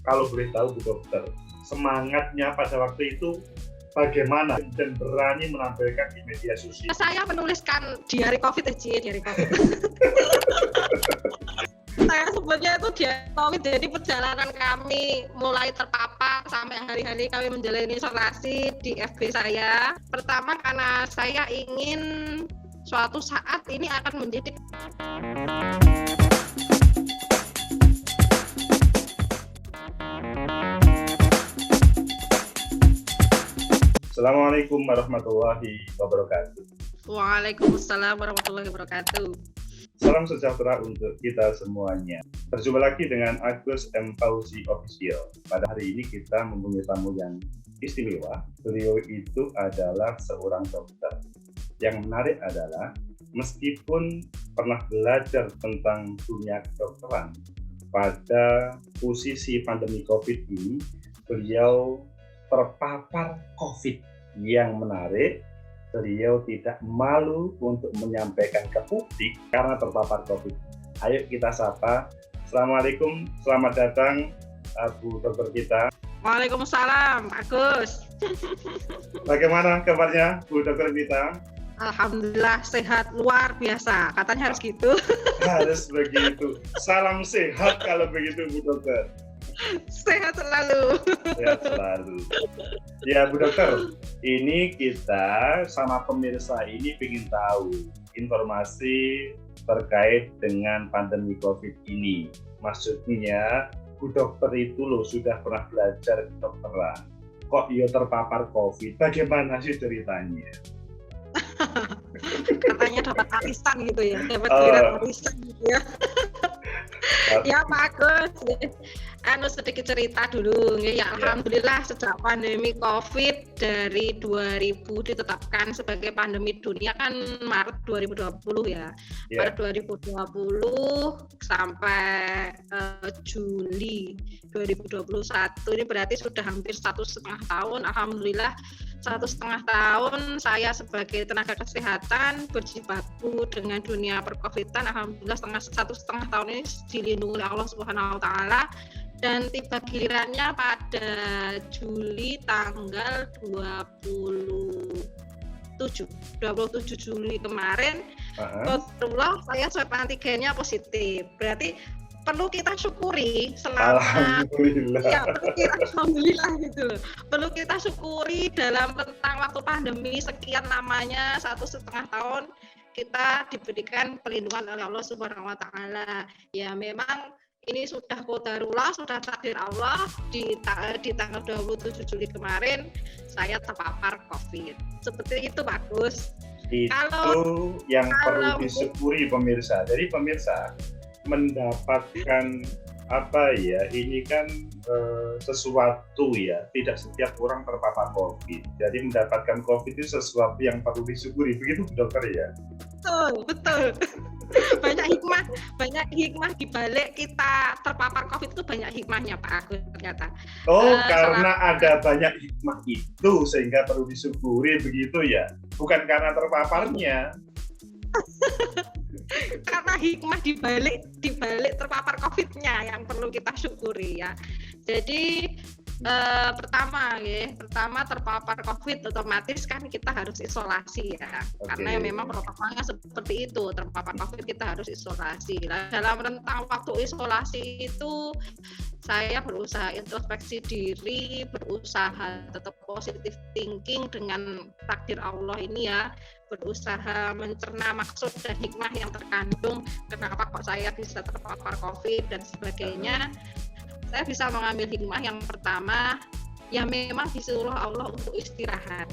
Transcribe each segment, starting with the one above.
Kalau boleh tahu Bu Dokter, semangatnya pada waktu itu bagaimana dan berani menampilkan di media sosial? Saya menuliskan diari COVID aja, diari COVID. Saya sebutnya itu diari COVID, jadi perjalanan kami mulai terpapar sampai hari-hari kami menjalani isolasi di FB saya. Pertama karena saya ingin suatu saat ini akan menjadi Assalamualaikum warahmatullahi wabarakatuh. Waalaikumsalam warahmatullahi wabarakatuh. Salam sejahtera untuk kita semuanya. Berjumpa lagi dengan Agus M. Fauzi Official. Pada hari ini kita mempunyai tamu yang istimewa. Beliau itu adalah seorang dokter. Yang menarik adalah meskipun pernah belajar tentang dunia kedokteran, pada posisi pandemi COVID ini, beliau terpapar COVID. Yang menarik, beliau tidak malu untuk menyampaikan ke publik karena terpapar COVID. Ayo kita sapa. Assalamualaikum, selamat datang Bu Dokter kita. Waalaikumsalam, Agus. Bagaimana kabarnya Bu Dokter kita? Alhamdulillah sehat luar biasa. Katanya harus gitu. Harus begitu. Salam sehat kalau begitu Bu Dokter. Sehat selalu. Sehat selalu. Ya Bu Dokter, ini kita sama pemirsa ini ingin tahu informasi terkait dengan pandemi COVID ini. Maksudnya Bu Dokter itu loh sudah pernah belajar kedokteran. Kok ia terpapar COVID? Bagaimana sih ceritanya? Katanya dapat arisan gitu ya, dapat arisan gitu ya. Ya Pak Agus, sedikit cerita dulu ya. Alhamdulillah sejak pandemi COVID dari 2000 ditetapkan sebagai pandemi dunia kan Maret 2020 ya. Maret 2020 sampai Juli 2021 ini berarti sudah hampir 1,5 tahun. Alhamdulillah 1,5 tahun saya sebagai tenaga kesehatan berjibaku dengan dunia percovidan. Alhamdulillah 1,5 tahun ini dilindungi oleh Allah Subhanahu wa taala, dan tiba gilirannya pada Juli tanggal 27 Juli kemarin. Kebetulan saya swab antigennya positif. Berarti perlu kita syukuri selama alhamdulillah gitu loh. Perlu kita syukuri dalam rentang waktu pandemi sekian lamanya 1,5 tahun kita diberikan perlindungan oleh Allah Subhanahu wa taala. Ya memang ini sudah qadarullah, sudah takdir Allah. Di tanggal 27 Juli kemarin saya terpapar COVID. Seperti itu Pak Gus. Itu yang perlu disyukuri pemirsa. Jadi pemirsa mendapatkan apa ya, ini kan sesuatu ya, tidak setiap orang terpapar COVID. Jadi mendapatkan COVID itu sesuatu yang perlu disyukuri, begitu Dokter ya? Betul. Banyak hikmah di balik kita terpapar COVID itu, banyak hikmahnya Pak Agus ternyata. Karena ada banyak hikmah itu sehingga perlu disyukuri begitu ya? Bukan karena terpaparnya. Karena hikmah di balik terpapar COVID-nya yang perlu kita syukuri ya. Jadi pertama terpapar COVID otomatis kan kita harus isolasi ya. Karena memang protokolnya seperti itu, terpapar COVID kita harus isolasi. Dalam rentang waktu isolasi itu saya berusaha introspeksi diri, berusaha tetap positive thinking dengan takdir Allah ini ya, berusaha mencerna maksud dan hikmah yang terkandung kenapa kok saya bisa terpapar COVID dan sebagainya. Saya bisa mengambil hikmah yang pertama, ya memang disuruh Allah untuk istirahat.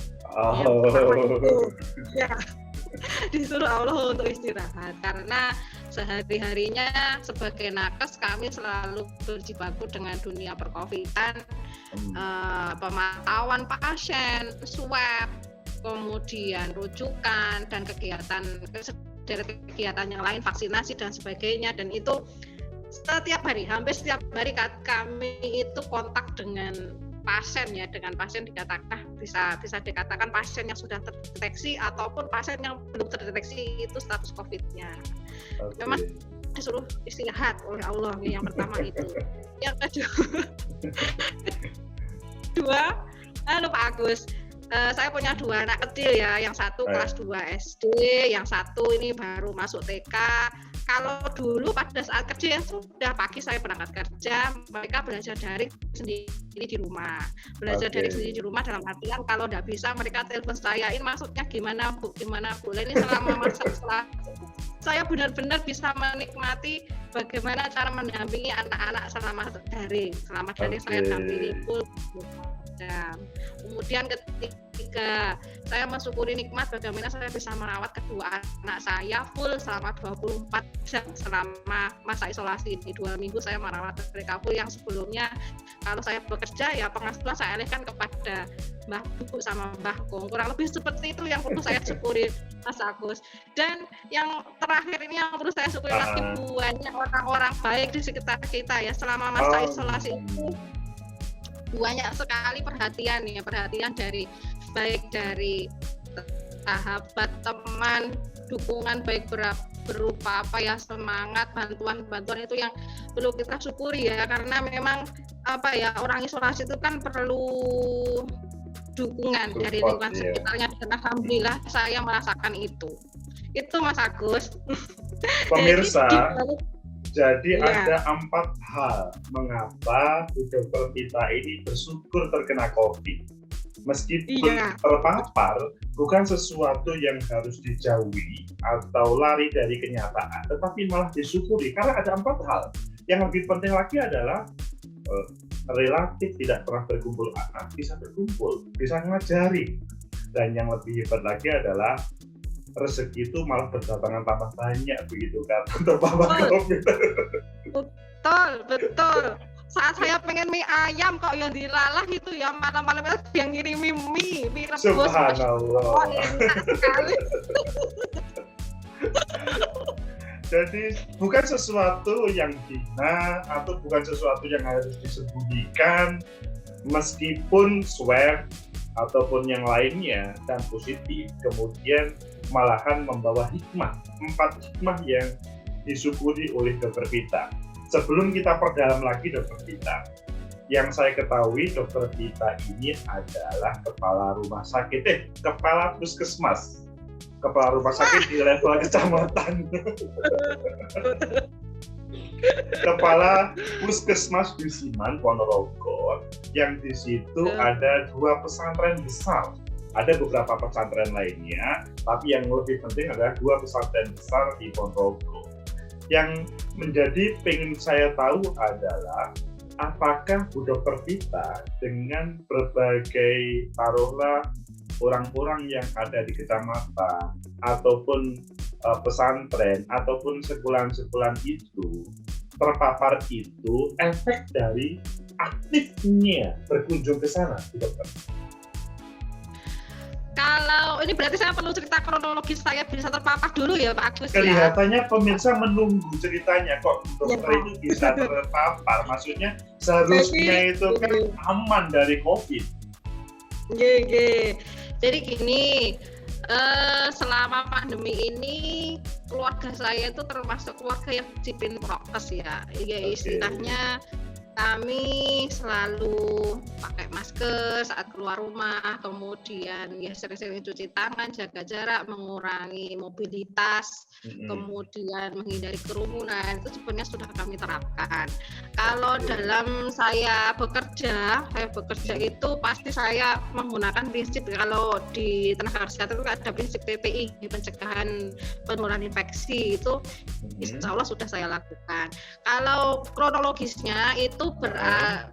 Disuruh Allah untuk istirahat karena sehari-harinya sebagai nakes kami selalu berjibaku dengan dunia percovidan, pemantauan pasien, swab, kemudian rujukan dan kegiatan yang lain, vaksinasi dan sebagainya. Dan itu hampir setiap hari kami itu kontak dengan pasien ya, dengan pasien bisa dikatakan pasien yang sudah terdeteksi ataupun pasien yang belum terdeteksi itu status COVID-nya. Memang disuruh istirahat oleh Allah yang pertama itu. Yang kedua Pak Agus, saya punya 2 anak kecil ya, yang satu kelas 2 SD, yang satu ini baru masuk TK. Kalau dulu pada saat kecil sudah pagi saya berangkat kerja, mereka belajar daring sendiri di rumah. Belajar daring sendiri di rumah dalam artian kalau tidak bisa mereka telepon saya, ini maksudnya gimana Bu? Ini selama masa saya benar-benar bisa menikmati bagaimana cara mendampingi anak-anak selama daring. Saya dampingi full jam. Kemudian ketika saya mensyukuri nikmat bagaimana saya bisa merawat kedua anak saya full selama 24 jam selama masa isolasi di 2 minggu saya merawat mereka full. Yang sebelumnya kalau saya bekerja ya penghasilan saya alihkan kepada Mbah Bu sama Mbah Kong. Kurang lebih seperti itu yang perlu saya syukuri Mas Agus. Dan yang terakhir ini yang perlu saya syukuri lagi banyak orang-orang baik di sekitar kita ya selama masa isolasi itu. Banyak sekali perhatian dari baik dari sahabat, teman, dukungan baik berupa semangat, bantuan itu yang perlu kita syukuri ya, karena memang orang isolasi itu kan perlu dukungan dari lingkungan sekitarnya dan alhamdulillah saya merasakan itu Mas Agus. Pemirsa, jadi ada 4 hal mengapa Bu Dr. Vita ini bersyukur terkena COVID. Meskipun terpapar, bukan sesuatu yang harus dijauhi atau lari dari kenyataan, tetapi malah disyukuri karena ada 4 hal. Yang lebih penting lagi adalah relatif tidak pernah berkumpul anak, bisa berkumpul, bisa ngajari. Dan yang lebih hebat lagi adalah rezeki itu malah berdatangan tambah banyak begitu kan terpapar COVID. Betul. Saat saya pengen mie ayam kok yang dilalah itu ya malam-malam yang ngirimi mie rebus. Subhanallah. Enak sekali. Jadi bukan sesuatu yang hina atau bukan sesuatu yang harus disembunyikan, meskipun swab ataupun yang lainnya dan positif, kemudian malahan membawa hikmah, 4 hikmah yang disyukuri oleh Dr. Vita. Sebelum kita perdalam lagi Dr. Vita, yang saya ketahui Dr. Vita ini adalah kepala rumah sakit, kepala puskesmas, kepala rumah sakit di level kecamatan. Kepala puskesmas Dusiman Ponorogo, yang di situ ada 2 pesantren besar. Ada beberapa pesantren lainnya, tapi yang lebih penting adalah 2 pesantren besar di Ponorogo. Yang menjadi pengen saya tahu adalah apakah Bu Dr. Vita dengan berbagai taruhlah orang-orang yang ada di kecamatan ataupun pesantren ataupun sekolah-sekolah itu terpapar itu efek dari aktifnya berkunjung ke sana, Bu Dokter? Kalau ini berarti saya perlu cerita kronologis saya bisa terpapar dulu ya Pak Agus. Kelihatannya pemirsa menunggu ceritanya kok dokter itu bisa terpapar. Maksudnya seharusnya itu kan aman dari COVID. Jadi gini, selama pandemi ini keluarga saya itu termasuk keluarga yang disiplin prokes ya. Istilahnya kami selalu pakai masker saat keluar rumah, kemudian ya sering-sering cuci tangan, jaga jarak, mengurangi mobilitas, kemudian menghindari kerumunan, itu sebenarnya sudah kami terapkan. Kalau dalam saya bekerja itu pasti saya menggunakan prinsip, kalau di tenaga kesehatan itu ada prinsip PPI, pencegahan penularan infeksi, itu insya Allah sudah saya lakukan. Kalau kronologisnya itu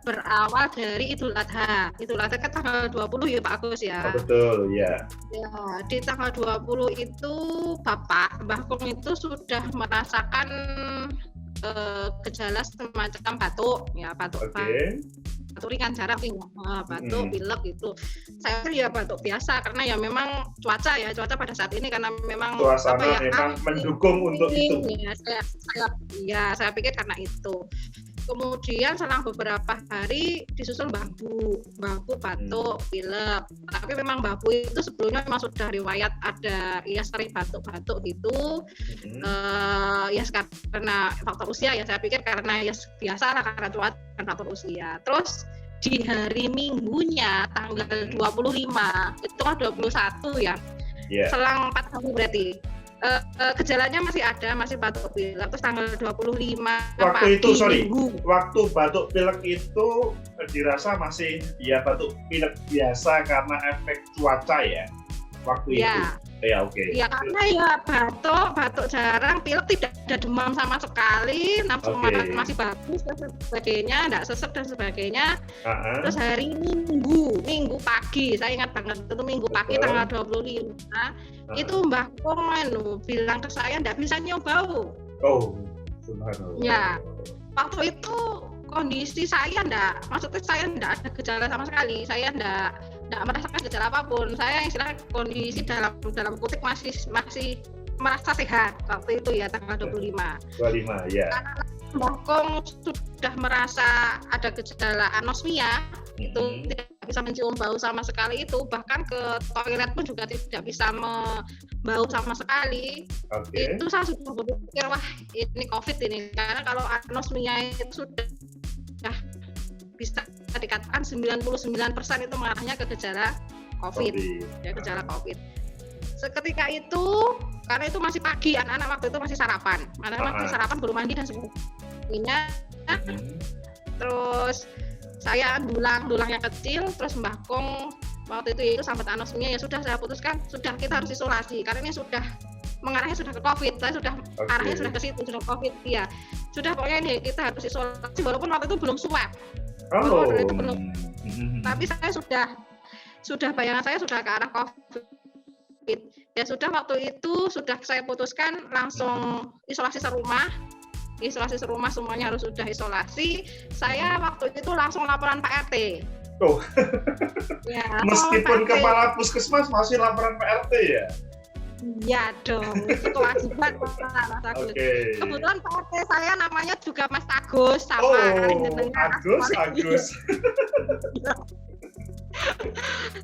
berawal dari Idul Adha. Idul Adha kan tanggal 20 ya Pak Agus ya. Betul, ya. Ya, di tanggal 20 itu Mbah Kong itu sudah merasakan gejala semacam batuk ringan jarang batuk, pilek itu. Saya ya batuk biasa karena ya memang cuaca pada saat ini karena memang suasana memang mendukung untuk itu. Ya, saya pikir karena itu. Kemudian selang beberapa hari disusul batuk, batuk, pilek. Tapi memang batuk itu sebelumnya memang sudah riwayat ada ya sering batuk-batuk gitu. Ya karena faktor usia ya, saya pikir karena ya biasa lah karena cuaca dan faktor usia. Terus di hari Minggunya tanggal 25 itu kan 21 ya. Yeah. Selang 4 hari berarti. Gejalanya masih ada, masih batuk pilek. Terus tanggal 25 waktu itu Minggu. waktu batuk pilek itu dirasa masih ya batuk pilek biasa karena efek cuaca ya waktu itu ya. Oke. Ya karena ya batuk jarang, pilek tidak ada demam sama sekali, nafsu makan masih bagus dan sebagainya, tidak sesek dan sebagainya. Terus hari Minggu pagi, saya ingat banget itu Minggu pagi tanggal 25 itu Mbah Kong bilang ke saya tidak bisa nyium bau. Oh, subhanallah. Ya, waktu itu kondisi saya maksudnya saya tidak ada gejala sama sekali, saya tidak merasakan gejala apapun. Saya istilah kondisi dalam kutip masih merasa sehat waktu itu ya tanggal 25 ya. Karena Mbah Kong sudah merasa ada gejala anosmia, itu tidak bisa mencium bau sama sekali, itu bahkan ke toilet pun juga tidak bisa bau sama sekali. Itu saya sudah berpikir wah ini COVID ini, karena kalau anosmia itu sudah bisa dikatakan 99% itu mengarahnya ke gejala COVID. Ya, gejala COVID. Seketika itu, karena itu masih pagi, anak-anak waktu itu masih sarapan, masih sarapan belum mandi dan sebagainya. Terus saya dulang yang kecil, terus Mbah Kong waktu itu sampai anosmia, ya sudah saya putuskan, sudah kita harus isolasi karena ini sudah mengarahnya sudah ke COVID. Saya sudah arahnya sudah ke situ, sudah COVID ya. Sudah pokoknya ini kita harus isolasi walaupun waktu itu belum swab. Itu belum. Tapi saya sudah bayangan saya sudah ke arah COVID. Ya sudah waktu itu sudah saya putuskan langsung isolasi serumah semuanya harus sudah isolasi. Saya waktu itu langsung laporan Pak RT. Oh. Ya, meskipun kepala puskesmas masih laporan Pak RT ya? Ya dong, itu kewajiban Mas Agus. Kebetulan Pak RT saya namanya juga Mas Agus sama Agus.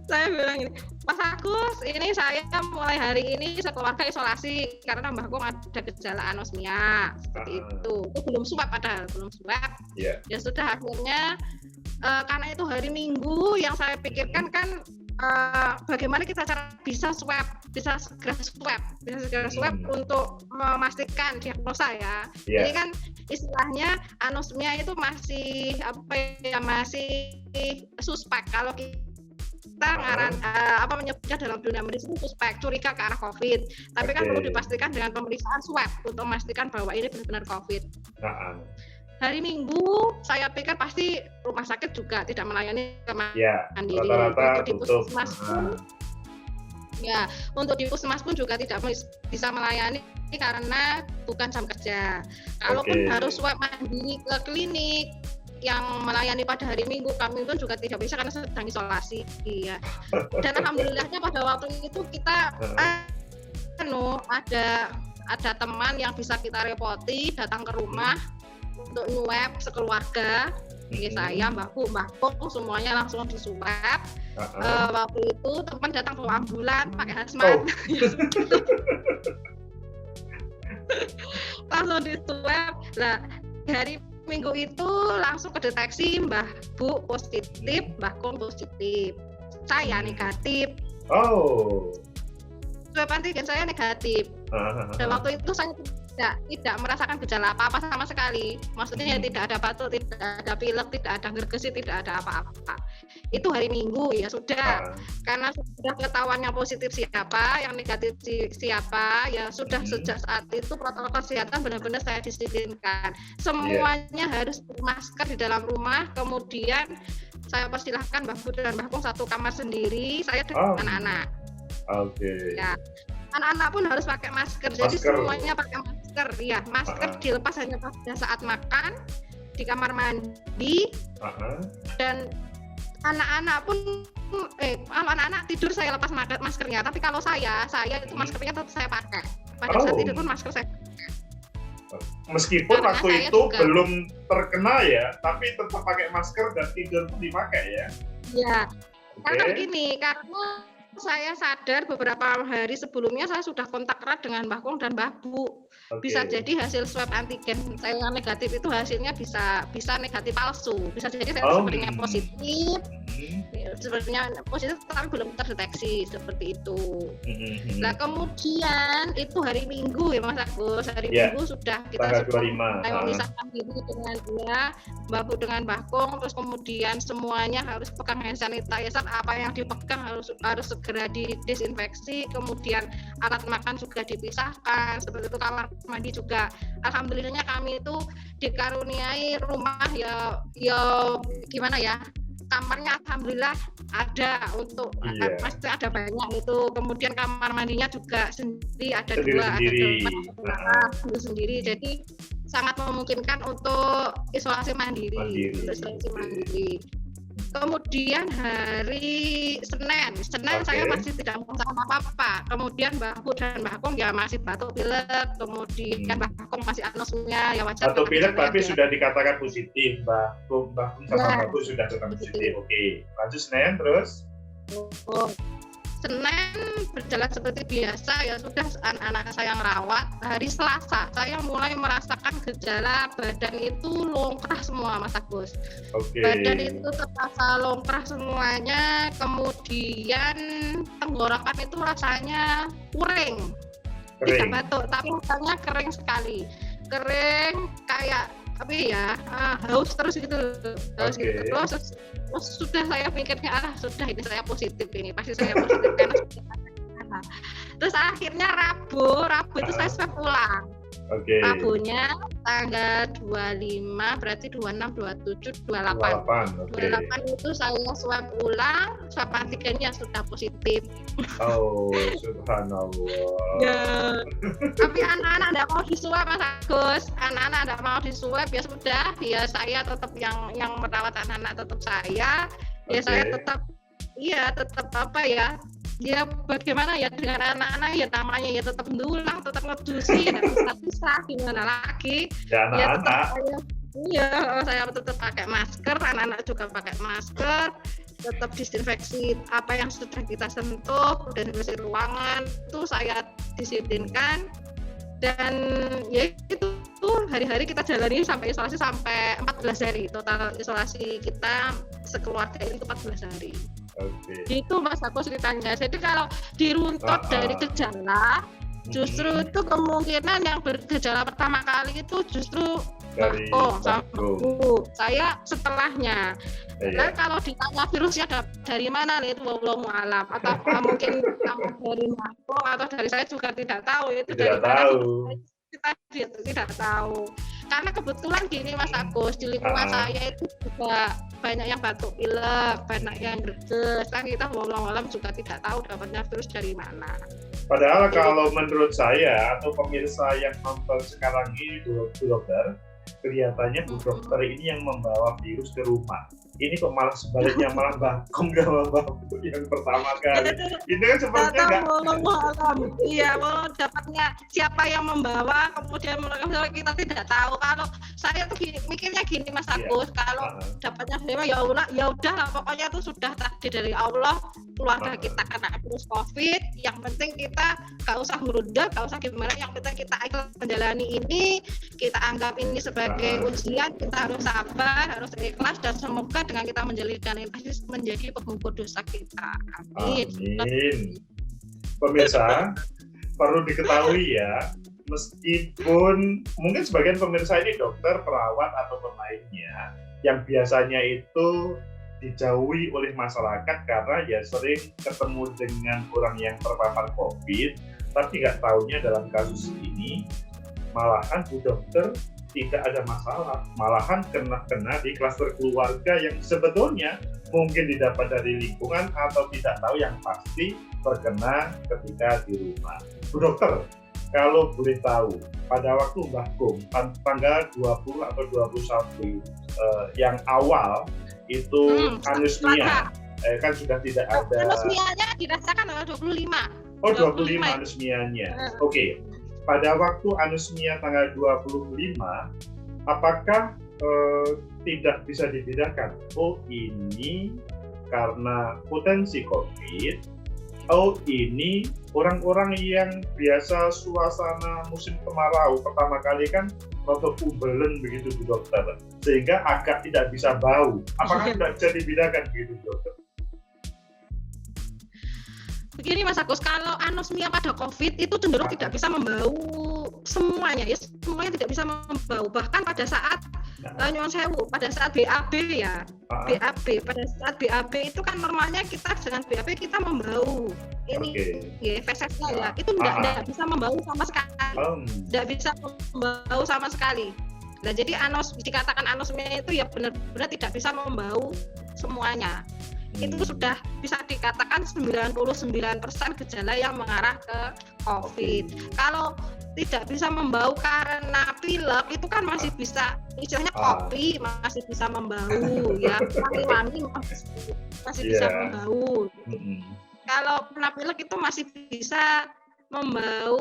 Saya bilang gini, Mas Agus, ini saya mulai hari ini sekeluarga isolasi karena Mbah Kong ada gejala anosmia seperti itu. Itu belum swab padahal, belum swab. Yeah. Ya sudah akhirnya karena itu hari Minggu yang saya pikirkan kan bagaimana kita bisa segera swab untuk memastikan diagnosa ya. Yeah. Ini kan istilahnya anosmia itu masih masih suspek kalau kita menyebutnya dalam dunia medis itu suspek, curiga ke arah COVID. Tapi kan perlu dipastikan dengan pemeriksaan swab untuk memastikan bahwa ini benar-benar COVID. Hari Minggu saya pikir pasti rumah sakit juga tidak melayani mandiri. Rata-rata tutup. Untuk di puskesmas pun juga tidak bisa melayani karena bukan jam kerja. Kalaupun harus swab mandiri ke klinik yang melayani pada hari Minggu, kami pun juga tidak bisa karena sedang isolasi. Iya. Dan alhamdulillahnya pada waktu itu kita ada teman yang bisa kita repoti datang ke rumah untuk nyuap sekeluarga. Saya, Mbak Kong, semuanya langsung diswab. Waktu itu teman datang bawa ambulan pakai hazmat. Langsung diswab. Nah, hari Minggu itu langsung kedeteksi Mbah Bu positif, Mbah Kong positif. Saya negatif. Swab antigen saya negatif. Dan waktu itu saya tidak merasakan gejala apa-apa sama sekali. Maksudnya tidak ada batuk, tidak ada pilek, tidak ada gergesi, tidak ada apa-apa. Itu hari Minggu ya sudah. Karena sudah ketahuannya positif siapa, yang negatif siapa, ya sudah sejak saat itu protokol kesehatan benar-benar saya disiplinkan. Semuanya harus bermasker di dalam rumah. Kemudian saya persilahkan Mbah Bu dan Mbah Kong satu kamar sendiri. Saya dengan anak-anak. Ya. Anak-anak pun harus pakai masker. Jadi semuanya pakai masker. Ya, masker dilepas hanya pada saat makan di kamar mandi. Dan anak-anak pun anak-anak tidur saya lepas maskernya. Tapi kalau saya itu maskernya tetap saya pakai. Pada saat tidur pun masker saya pakai. Meskipun Karena waktu saya itu juga, belum terkena ya, tapi tetap pakai masker dan tidur pun dipakai ya. ya, karena Oke. begini, karena saya sadar beberapa hari sebelumnya saya sudah kontak erat dengan Mbah Kong dan Mbah Bu. Bisa Oke. jadi hasil swab antigen saya yang negatif itu hasilnya bisa negatif palsu. Bisa jadi saya Oh, sebenarnya positif, hmm, sebenarnya positif tapi belum terdeteksi seperti itu. hmm. Nah kemudian itu hari Minggu ya Mas Agus, hari Ya, Minggu sudah kita tanggal sudah 25. mulai memisahkan diri dengan dia, Mbak Bu dengan Mbah Kong, terus kemudian semuanya harus pegang hand sanitizer, apa yang dipegang harus segera didesinfeksi, kemudian alat makan juga dipisahkan, seperti itu kamar mandi juga. Alhamdulillahnya kami itu dikaruniai rumah ya gimana ya, kamarnya alhamdulillah ada untuk pasti ada banyak itu, kemudian kamar mandinya juga sendiri ada Sendiri, dua sendiri. ada sendiri, jadi sangat memungkinkan untuk isolasi mandiri. Untuk isolasi mandiri. Kemudian hari Senin saya masih tidak merasakan apa-apa. Kemudian Mbah Bu dan Mbah Kong ya masih batuk pilek, kemudian Mbah Kong masih anosmia ya wajar. Batuk pilek tapi sudah dikatakan positif, Mbah Kong sama Mbah Bu sudah tetap positif. Oke, lanjut Senin terus. Senin berjalan seperti biasa ya, sudah anak-anak saya yang rawat. Hari Selasa saya mulai merasakan gejala badan itu longkrah semua Mas Agus. Badan itu terasa longkrah semuanya, kemudian tenggorokan itu rasanya kering. Tidak batuk tapi rasanya kering sekali. Kering kayak haus terus gitu. Terus sudah saya pikirnya sudah ini saya positif, ini pasti saya positif karena sudah. Terus akhirnya Rabu itu saya swab ulang. Rabunya tanggal 25 berarti 26, 27, 28. 28 itu saya swab ulang, swab antigennya sudah positif. Oh, subhanallah. Ya. Tapi anak-anak tidak mau diswab Mas Agus. Anak-anak tidak mau diswab ya sudah. Ya saya tetap yang merawat anak-anak tetap saya. Ya saya tetap ya bagaimana ya dengan anak-anak ya namanya ya tetap mendulang, tetap ngedusi, ya bisa gimana lagi. Ya anak-anak. Saya tetap pakai masker, anak-anak juga pakai masker, tetap disinfeksi apa yang sudah kita sentuh, desinfeksi ruangan itu saya disiplinkan. Dan ya itu hari-hari kita jalani sampai isolasi sampai 14 hari, total isolasi kita sekeluarga itu 14 hari. Itu Mas Agus ceritanya. Jadi kalau diruntut dari gejala, justru itu kemungkinan yang bergejala pertama kali itu justru dari saya setelahnya. Nah, kalau ditanya virusnya dari mana nih itu wallahu alam, atau mungkin dari Marco atau dari saya juga tidak tahu itu dari mana. Kita tidak tahu. Karena kebetulan gini Mas Agus, di lingkungan saya itu juga banyak yang batuk pilek, banyak yang greges. Kan kita wallahu alam juga tidak tahu dapatnya virus dari mana. Padahal kalau menurut saya atau pemirsa yang nonton sekarang ini dokter, kelihatannya Bu Dokter ini yang membawa virus ke rumah. Ini kok malah sebaliknya, malah Mbak Kong sama Mbak Bu yang pertama kali. Ini kan sepertinya nggak. Iya, mau dapatnya siapa yang membawa, kemudian kita tidak tahu. Kalau saya tuh mikirnya gini Mas Agus, kalau dapatnya ya udah lah, pokoknya itu sudah takdir dari Allah, keluarga kita kena virus COVID. Yang penting kita nggak usah merunda, nggak usah gimana. Yang penting kita menjalani ini, kita anggap ini sebagai ujian, kita harus sabar, harus ikhlas, dan semoga dengan kita menjalani ini menjadi pengukur dosa kita. Amin. Pemirsa, perlu diketahui ya, meskipun mungkin sebagian pemirsa ini dokter, perawat, atau lainnya yang biasanya itu dijauhi oleh masyarakat karena ya sering ketemu dengan orang yang terpapar COVID, tapi nggak taunya dalam kasus ini malahan Bu Dokter tidak ada masalah, malahan kena di klaster keluarga yang sebetulnya mungkin didapat dari lingkungan atau tidak tahu, yang pasti terkena ketika di rumah. Bu Dokter, kalau boleh tahu, pada waktu Mbah Kong tanggal 20 atau 21 yang awal itu anosmia, kan sudah tidak ada. Anosmianya dirasakan tanggal 25. Oh, 25 anosmianya. Oke. pada waktu anosmia tanggal 25, apakah tidak bisa dibedakan? Oh, ini karena potensi COVID. Oh, ini orang-orang yang biasa suasana musim kemarau pertama kali kan rotok ubelen begitu Bu Dokter, sehingga agak tidak bisa bau. Apakah tidak bisa dibedakan begitu Bu Dokter? Begini Mas Agus, kalau anosmia pada COVID itu cenderung tidak bisa membau semuanya, ya semuanya tidak bisa membau. Bahkan pada saat nyuwun sewu, pada saat BAB ya, BAB, pada saat BAB itu kan normalnya kita dengan BAB kita membau. Ini ya fesesnya ya, itu tidak bisa membau sama sekali, tidak bisa membau sama sekali. Nah jadi dikatakan anosmia itu ya benar-benar tidak bisa membau semuanya. Itu sudah bisa dikatakan 99% gejala yang mengarah ke COVID. Kalau tidak bisa membau karena pilek itu kan masih bisa, istilahnya kopi masih bisa membau ya, wangi-wangi masih bisa membau. Kalau kena pilek itu masih bisa membau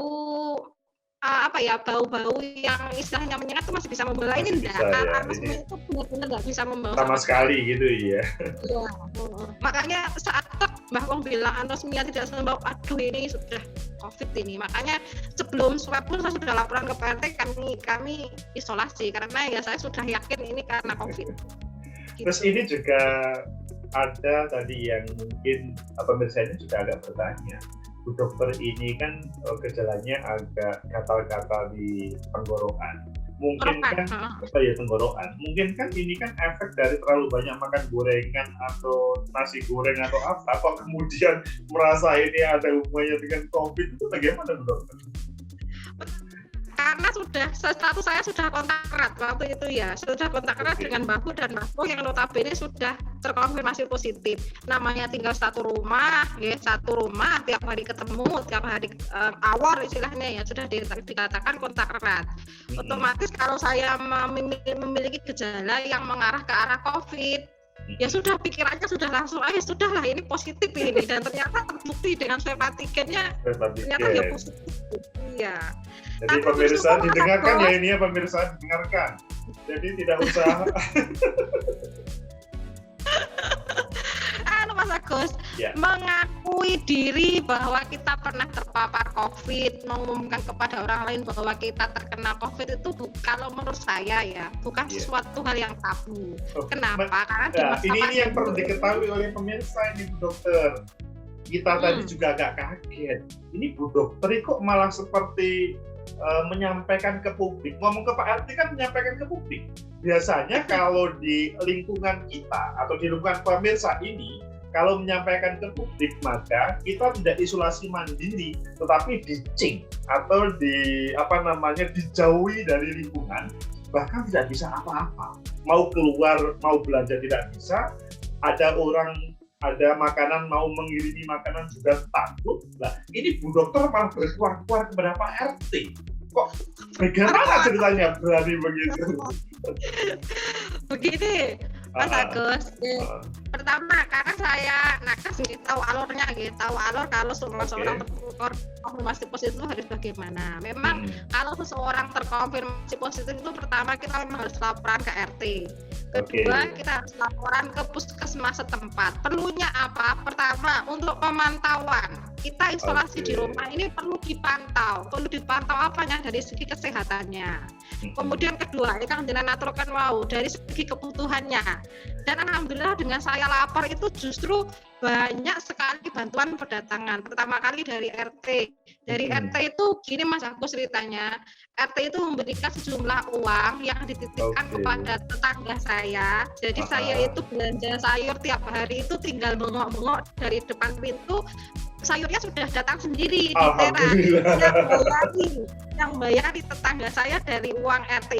bau-bau yang istilahnya menyengat itu masih bisa membawa. Ini enggak, anosmia itu benar-benar enggak bisa membawa sama sekali gitu ya. Iya. Makanya saat Mbak Wong bilang anosmia tidak bisa membawa, aduh ini sudah COVID ini. Makanya sebelum swab pun saya sudah laporan ke PRT, kami isolasi karena ya saya sudah yakin ini karena COVID. Gitu. Terus ini juga ada tadi yang mungkin pemirsa ini juga agak bertanya, Bu Dokter ini kan gejalanya agak gatal-gatal di tenggorokan. Mungkin kan tenggorokan. Mungkin kan ini kan efek dari terlalu banyak makan gorengan atau nasi goreng atau apa kemudian merasa ini ada hubungannya dengan COVID, itu bagaimana Bu Dokter? Karena status saya sudah kontak erat waktu itu ya, sudah kontak erat dengan Mbak Bu dan Mbak Bu yang notabene sudah terkonfirmasi positif. Namanya tinggal satu rumah, tiap hari ketemu, tiap hari awor istilahnya ya, sudah dikatakan kontak erat. Otomatis kalau saya memiliki gejala yang mengarah ke arah COVID, ya sudah pikirannya sudah langsung, sudahlah ini positif ini, dan ternyata terbukti dengan swab antigennya ternyata dia positif. Iya. Jadi pemirsa didengarkan ya, ini ya pemirsa dengarkan. Jadi tidak usah. Mas Agus, mengakui diri bahwa kita pernah terpapar COVID, mengumumkan kepada orang lain bahwa kita terkena COVID itu kalau menurut saya ya bukan sesuatu hal yang tabu. Kenapa? Karena ini yang perlu diketahui oleh pemirsa ini Bu Dokter. Kita tadi juga agak kaget. Ini Bu Dokter kok malah seperti menyampaikan ke publik. Ngomong ke Pak RT kan menyampaikan ke publik. Biasanya kalau di lingkungan kita atau di lingkungan pemirsa ini, kalau menyampaikan ke publik maka kita tidak isolasi mandiri, tetapi dicing atau dijauhi dari lingkungan, bahkan tidak bisa apa-apa. Mau keluar, mau belanja tidak bisa. Ada makanan, mau mengirimi makanan juga takut. Nah, ini Bu Dokter malah berkuar-kuar kepada Pak RT. Kok bagaimana ceritanya berani begitu? Begini, Mas Agus. Pertama, karena saya nakes tahu alurnya, tahu alur kalau seseorang terkonfirmasi positif itu harus bagaimana. Memang kalau seseorang terkonfirmasi positif itu pertama kita memang harus laporan ke RT. Kedua, kita harus laporan ke puskesmas setempat. Perlunya apa? Pertama, untuk pemantauan. Kita isolasi di rumah ini perlu dipantau. Perlu dipantau apanya dari segi kesehatannya. Kemudian kedua, ini kan dengan aturkan dari segi kebutuhannya. Dan alhamdulillah dengan saya lapor itu justru banyak sekali bantuan berdatangan. Pertama kali dari RT. Dari RT itu gini Mas Agus ceritanya. RT itu memberikan sejumlah uang yang dititipkan kepada tetangga saya. Jadi saya itu belanja sayur tiap hari itu tinggal bengok-bengok dari depan pintu. Sayurnya sudah datang sendiri di teras. Yang bayari tetangga saya dari uang RT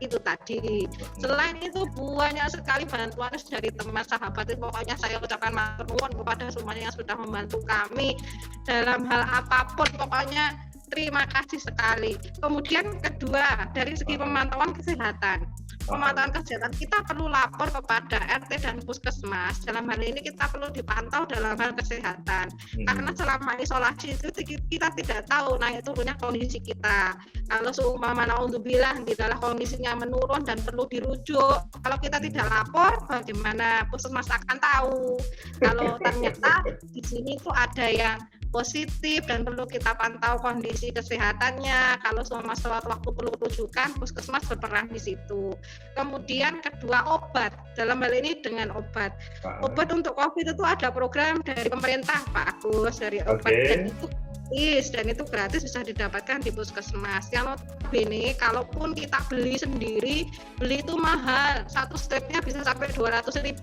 itu tadi. Selain itu banyak sekali bantuan dari teman sahabat. Pokoknya saya ucapkan matur nuwun kepada semuanya yang sudah membantu kami dalam hal apapun. Pokoknya Terima kasih sekali. Kemudian kedua, dari segi pemantauan kesehatan. Pemantauan kesehatan kita perlu lapor kepada RT dan puskesmas. Dalam hal ini kita perlu dipantau dalam hal kesehatan. Karena selama isolasi itu kita tidak tahu naik turunnya kondisi kita. Kalau seumpama naudzubillah tidaklah kondisinya menurun dan perlu dirujuk. Kalau kita tidak lapor, bagaimana puskesmas akan tahu? Kalau ternyata di sini tuh ada yang positif dan perlu kita pantau kondisi kesehatannya. Kalau selama waktu perlu rujukan, puskesmas berperan di situ. Kemudian kedua, obat. Dalam hal ini dengan obat. Obat untuk COVID itu ada program dari pemerintah, Pak Agus, dari obat dan itu gratis, dan itu gratis bisa didapatkan di puskesmas. Yang notabene kalaupun kita beli sendiri, beli itu mahal. Satu stripnya bisa sampai 200.000.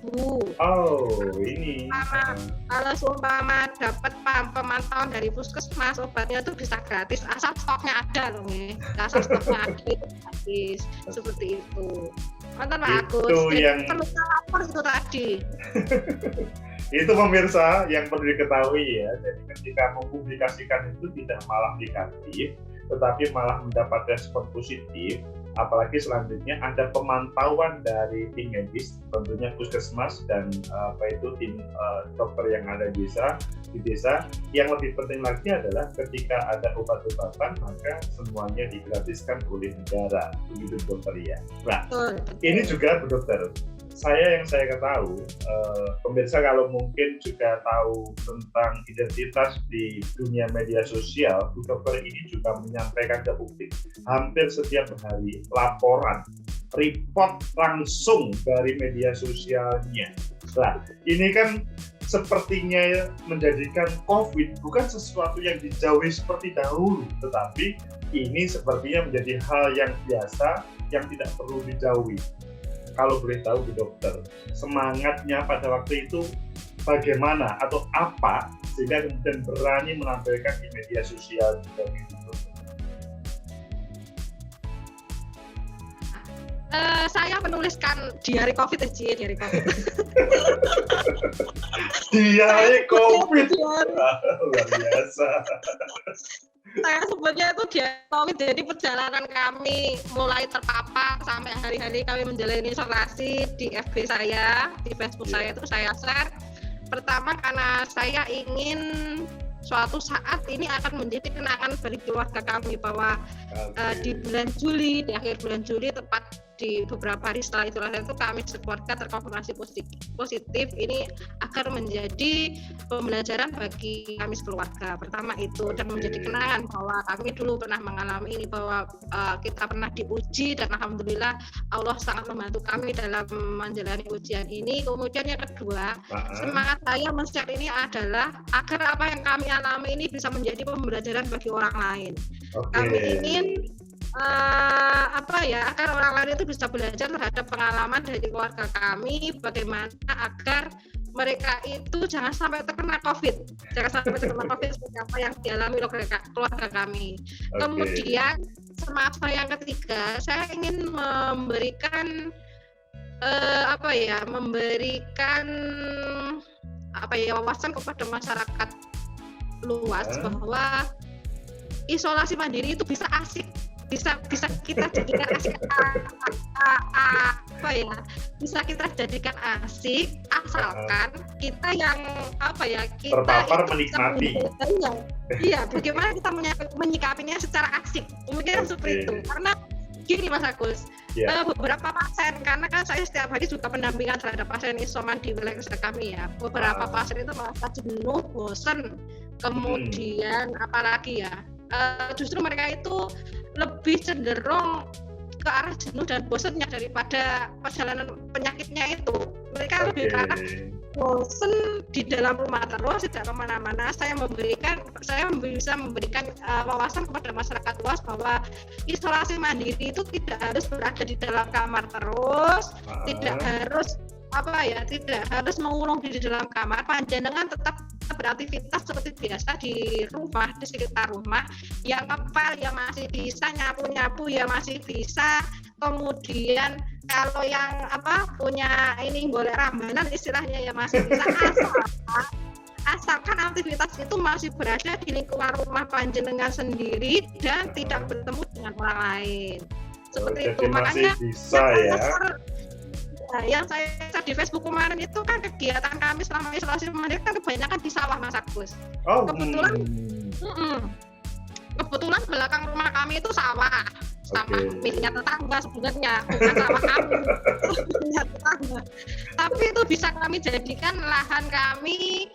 Oh, ini. Kalau seumpama dapat pemantauan dari puskesmas, obatnya itu bisa gratis asal stoknya ada loh nih. Asal stoknya ada itu gratis. Seperti itu. Mantan Pak Agus. Itu yang perlu lapor itu tadi. Itu pemirsa yang perlu diketahui ya. Jadi ketika mempublikasikan itu tidak malah negatif, tetapi malah mendapat respon positif. Apalagi selanjutnya ada pemantauan dari tim medis, tentunya puskesmas dan tim dokter yang ada di desa. Yang lebih penting lagi adalah ketika ada obat-obatan maka semuanya digratiskan oleh negara, begitu dokter ya. Nah, ini juga Bu Dokter. Saya ketahui, pemirsa kalau mungkin juga tahu tentang identitas di dunia media sosial, Bu Dokter ini juga menyampaikan ke publik hampir setiap hari laporan, report langsung dari media sosialnya. Nah, ini kan sepertinya menjadikan COVID bukan sesuatu yang dijauhi seperti dahulu, tetapi ini sepertinya menjadi hal yang biasa yang tidak perlu dijauhi. Kalau boleh tahu Bu Dokter, semangatnya pada waktu itu bagaimana atau apa sehingga kemudian berani menampilkan di media sosial juga gitu. Saya menuliskan diari COVID aja, diari COVID. Diari COVID, luar biasa. Saya sebutnya itu diari COVID, jadi perjalanan kami mulai terpapar sampai hari-hari kami menjalani isolasi di FB saya, di Facebook saya itu saya share. Pertama karena saya ingin suatu saat ini akan menjadi kenangan bagi keluarga kami bahwa di bulan Juli, di akhir bulan Juli tepat di beberapa hari setelah itu kami sekeluarga terkonfirmasi positif. Ini agar menjadi pembelajaran bagi kami sekeluarga. Pertama itu dan menjadi kenangan bahwa kami dulu pernah mengalami ini, bahwa kita pernah diuji dan alhamdulillah Allah sangat membantu kami dalam menjalani ujian ini. Kemudian yang kedua, semangat saya men-share ini adalah agar apa yang kami alami ini bisa menjadi pembelajaran bagi orang lain. Kami ingin agar orang lain itu bisa belajar terhadap pengalaman dari keluarga kami, bagaimana agar mereka itu jangan sampai terkena COVID seperti apa yang dialami oleh keluarga kami. Kemudian semangat saya yang ketiga, saya ingin memberikan wawasan kepada masyarakat luas bahwa isolasi mandiri itu bisa asik. Bisa kita jadikan asik bisa kita jadikan asik asalkan kita yang kita terpapar menikmati. Iya, bagaimana kita menyikapinya secara asik, mungkin seperti itu. Karena gini Mas Agus, beberapa pasien, karena kan saya setiap hari juga pendampingan terhadap pasien isoman di wilayah kami ya. Beberapa pasien itu merasa jenuh, bosan, kemudian apalagi justru mereka itu lebih cenderung ke arah jenuh dan bosannya daripada perjalanan penyakitnya itu. Mereka lebih ke arah bosan di dalam rumah terus, tidak kemana-mana. Saya bisa memberikan wawasan kepada masyarakat luas bahwa isolasi mandiri itu tidak harus berada di dalam kamar terus, tidak harus mengurung diri di dalam kamar. Panjenengan tetap beraktivitas seperti biasa di rumah, di sekitar rumah. Yang ngepel ya masih bisa, nyapu ya masih bisa. Kemudian kalau yang punya ini golek rambanan istilahnya ya masih bisa, asalkan aktivitas itu masih berada di lingkungan rumah panjenengan sendiri dan tidak bertemu dengan orang lain. Seperti jadi itu. masih Makanya bisa ya. yang saya di Facebook kemarin itu kan kegiatan kami selama isolasi mandiri kan kebanyakan di sawah, Mas Agus. Oh, Kebetulan belakang rumah kami itu sawah sama miliknya tetangga sebenarnya, bukan sawah kami, miliknya tetangga. Tapi itu bisa kami jadikan lahan kami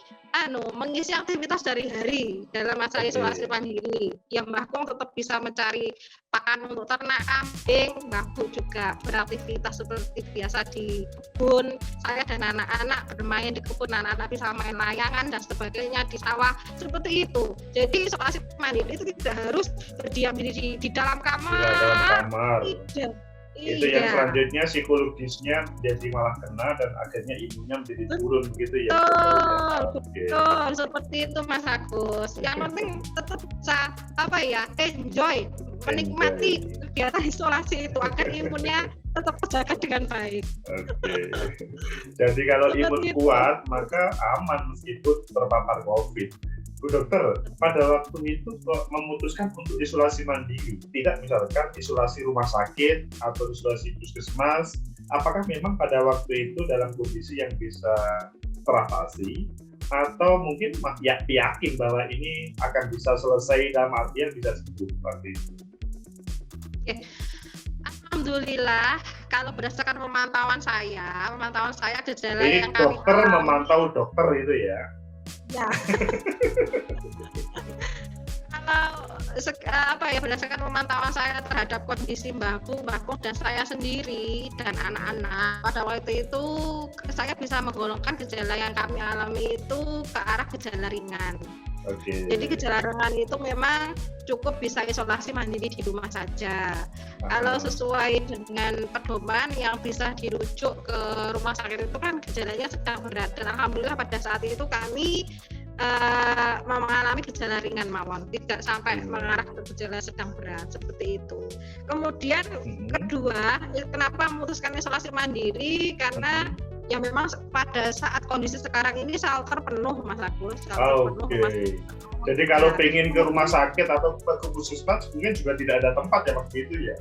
mengisi aktivitas dari hari dalam masa isolasi mandiri. Ya Mbah Kong tetap bisa mencari pakan untuk ternak kambing, Mbah Bu juga beraktivitas seperti biasa di kebun. Saya dan anak-anak bermain di kebun, anak-anak bisa main layangan dan sebagainya di sawah, seperti itu. Jadi isolasi mandiri itu tidak harus berdiam diri di dalam kamar. Tidak. Itu yang selanjutnya psikologisnya jadi malah kena dan akhirnya imunnya menjadi turun begitu ya. Betul, seperti itu Mas Agus. Yang penting tetap enjoy, menikmati kegiatan isolasi itu agar imunnya tetap terjaga dengan baik. Jadi kalau imun kuat maka aman meskipun terpapar COVID. Bu Dokter, pada waktu itu memutuskan untuk isolasi mandiri, tidak misalkan isolasi rumah sakit atau isolasi puskesmas, apakah memang pada waktu itu dalam kondisi yang bisa teratasi, atau mungkin yakin bahwa ini akan bisa selesai dalam artian bisa sembuh seperti itu? Alhamdulillah, kalau berdasarkan pemantauan saya gejala ini yang kami dokter memantau dokter itu ya? Ya. Kalau berdasarkan pemantauan saya terhadap kondisi Mbah Bu, Mbah Kong dan saya sendiri dan anak-anak pada waktu itu saya bisa menggolongkan gejala yang kami alami itu ke arah gejala ringan. Jadi gejala ringan itu memang cukup bisa isolasi mandiri di rumah saja. Kalau sesuai dengan pedoman yang bisa dirujuk ke rumah sakit itu kan gejalanya sedang berat. Dan alhamdulillah pada saat itu kami mengalami gejala ringan mawon, tidak sampai mengarah ke gejala sedang berat seperti itu. Kemudian kedua, kenapa memutuskan isolasi mandiri? Karena ya memang pada saat kondisi sekarang ini shelter penuh Mas Agus. Jadi kalau pengen ke rumah sakit atau ke puskesmas mungkin juga tidak ada tempat ya waktu itu ya.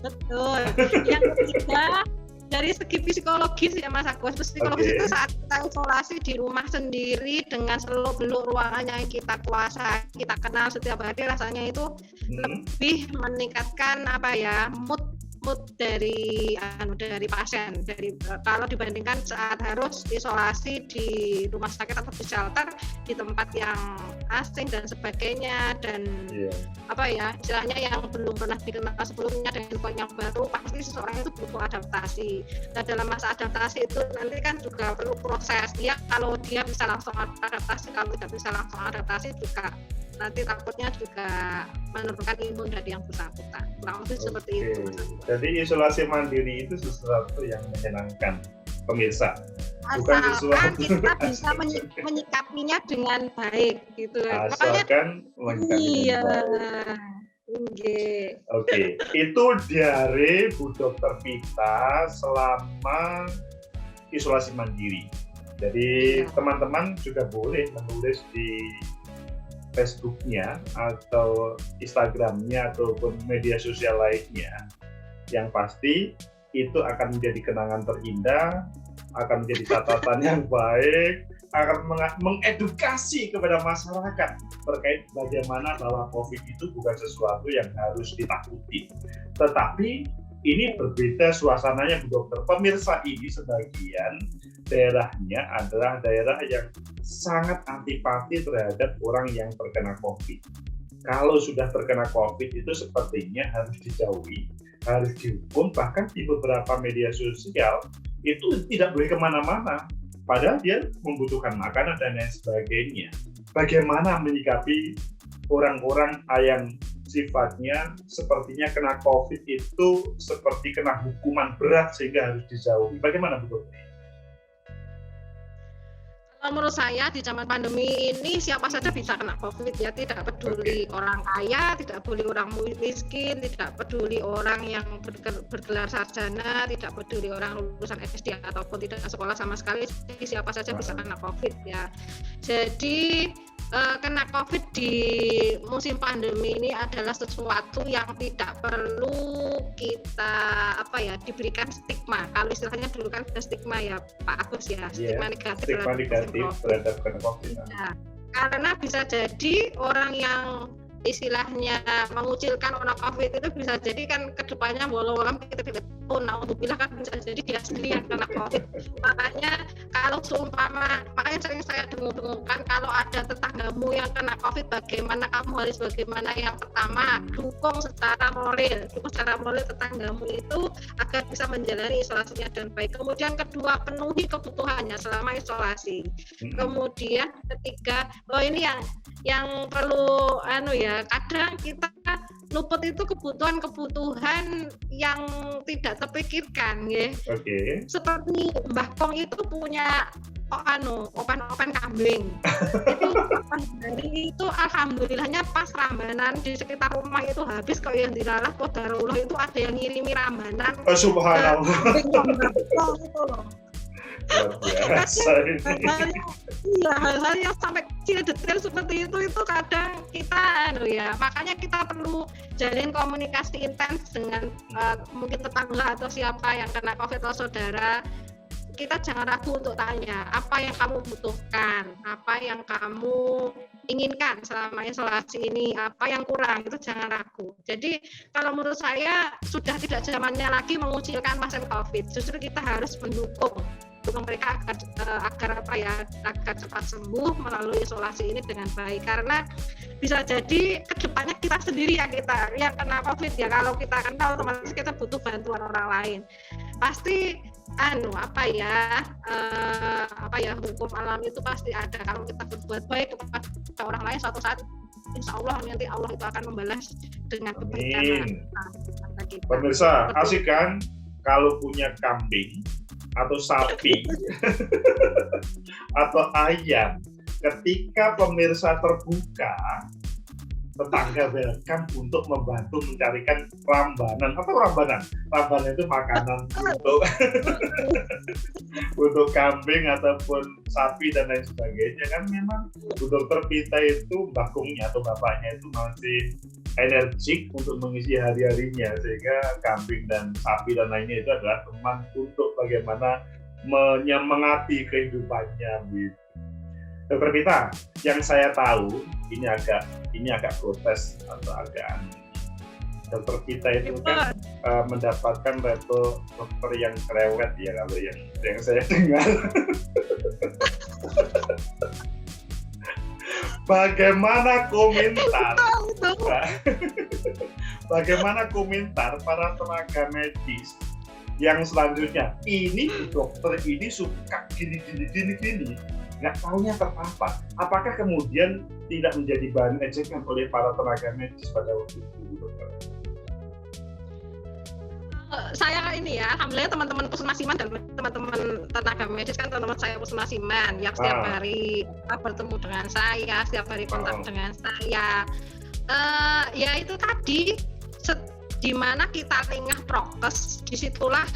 Betul. Yang ketiga dari segi psikologis ya Mas Agus, psikologis itu saat kita isolasi di rumah sendiri dengan seluk-beluk ruangan yang kita kuasai, kita kenal setiap hari, rasanya itu lebih meningkatkan mood dari pasien, kalau dibandingkan saat harus isolasi di rumah sakit atau di shelter di tempat yang asing dan sebagainya, dan istilahnya yang belum pernah dikenal sebelumnya dengan lingkungan yang baru, pasti seseorang itu butuh adaptasi. Nah dalam masa adaptasi itu nanti kan juga perlu proses. Ya kalau dia bisa langsung adaptasi, kalau tidak bisa langsung adaptasi juga nanti takutnya juga menurunkan imun dari yang bersangkutan. Kurang lebih seperti itu. Jadi isolasi mandiri itu sesuatu yang menyenangkan pemirsa. Bukan sesuatu kita bisa menyikapinya dengan baik gitu. Asalkan menyikapinya dengan baik. Oke. Itu dari Bu Dokter Vita selama isolasi mandiri. Jadi teman-teman juga boleh menulis di Facebook-nya atau Instagram-nya ataupun media sosial lainnya. Yang pasti itu akan menjadi kenangan terindah, akan menjadi catatan yang baik, akan mengedukasi kepada masyarakat terkait bagaimana bahwa COVID itu bukan sesuatu yang harus ditakuti. Tetapi ini berbeda suasananya Bu Dokter. Pemirsa ini sebagian daerahnya adalah daerah yang sangat antipati terhadap orang yang terkena COVID. Kalau sudah terkena COVID itu sepertinya harus dijauhi, harus dihukum, bahkan di beberapa media sosial itu tidak boleh kemana-mana, padahal dia membutuhkan makanan dan lain sebagainya. Bagaimana menyikapi orang-orang yang sifatnya sepertinya kena COVID itu seperti kena hukuman berat sehingga harus dijauhi? Bagaimana Bu Dokter? menurut saya di zaman pandemi ini siapa saja bisa kena COVID ya, tidak peduli orang kaya, tidak peduli orang miskin, tidak peduli orang yang bergelar sarjana, tidak peduli orang lulusan SD ataupun tidak sekolah sama sekali, siapa saja bisa kena COVID ya. Jadi kena COVID di musim pandemi ini adalah sesuatu yang tidak perlu kita diberikan stigma. Kalau istilahnya dulu kan ada stigma ya Pak Agus ya, stigma negatif terhadap kena COVID. Ya, karena bisa jadi orang yang istilahnya mengucilkan orang COVID itu bisa jadi kan kedepannya walau orang kita tidak tahu, naudzubillah kan bisa jadi dia sendiri yang kena COVID. Makanya kalau makanya sering saya dengung-dengungkan kalau ada tetanggamu yang kena COVID, bagaimana kamu harus yang pertama dukung secara moral tetanggamu itu agar bisa menjalani isolasinya dengan baik. Kemudian kedua, penuhi kebutuhannya selama isolasi. Kemudian ketiga, ini yang perlu kadang kita luput itu kebutuhan yang tidak terpikirkan ya. Oke. Seperti Mbah Kong itu punya open kambing. Itu alhamdulillahnya pas rambanan di sekitar rumah itu habis, kalau yang dilalah qadarullah itu ada yang ngirimi rambanan. Oh, subhanallah. Hal-hal yang sampai kecil detail seperti itu kadang kita makanya kita perlu jalin komunikasi intens dengan mungkin tetangga atau siapa yang kena COVID atau saudara. Kita jangan ragu untuk tanya apa yang kamu butuhkan, apa yang kamu inginkan selama isolasi ini, apa yang kurang, itu jangan ragu. Jadi kalau menurut saya sudah tidak zamannya lagi mengucilkan pasien COVID, justru kita harus mendukung mereka agar cepat sembuh melalui isolasi ini dengan baik, karena bisa jadi kedepannya kita sendiri yang kena COVID ya. Kalau kita kena otomatis kita butuh bantuan orang lain, pasti hukum alam itu pasti ada. Kalau kita berbuat baik kepada orang lain, suatu saat insya Allah nanti Allah itu akan membalas dengan kebaikan. Pemirsa, asik kan kalau punya kambing atau sapi atau ayam, ketika pemirsa terbuka, tetangga welcome untuk membantu mencarikan rambanan. Apa rambanan? Rambanan itu makanan untuk kambing ataupun sapi dan lain sebagainya. Kan memang Bu Dokter Pita itu mbakungnya atau bapaknya itu masih energik untuk mengisi hari-harinya, sehingga kambing dan sapi dan lainnya itu adalah teman untuk bagaimana menyemangati kehidupannya. Dokter Pita, yang saya tahu ini agak protes atau agak Dokter Pita itu kan mendapatkan label dokter yang cerewet ya, kalau yang saya dengar. Bagaimana komentar para tenaga medis yang selanjutnya? Ini dokter ini suka gini, nggak taunya terpapar. Apakah kemudian tidak menjadi bahan ejekan oleh para tenaga medis pada waktu itu, dokter? Saya alhamdulillah teman-teman Puskesmasiman dan teman-teman tenaga medis kan teman-teman saya Puskesmasiman yang setiap hari bertemu dengan saya, setiap hari kontak dengan saya. Ya itu tadi, di mana kita lengah prokes, disitulah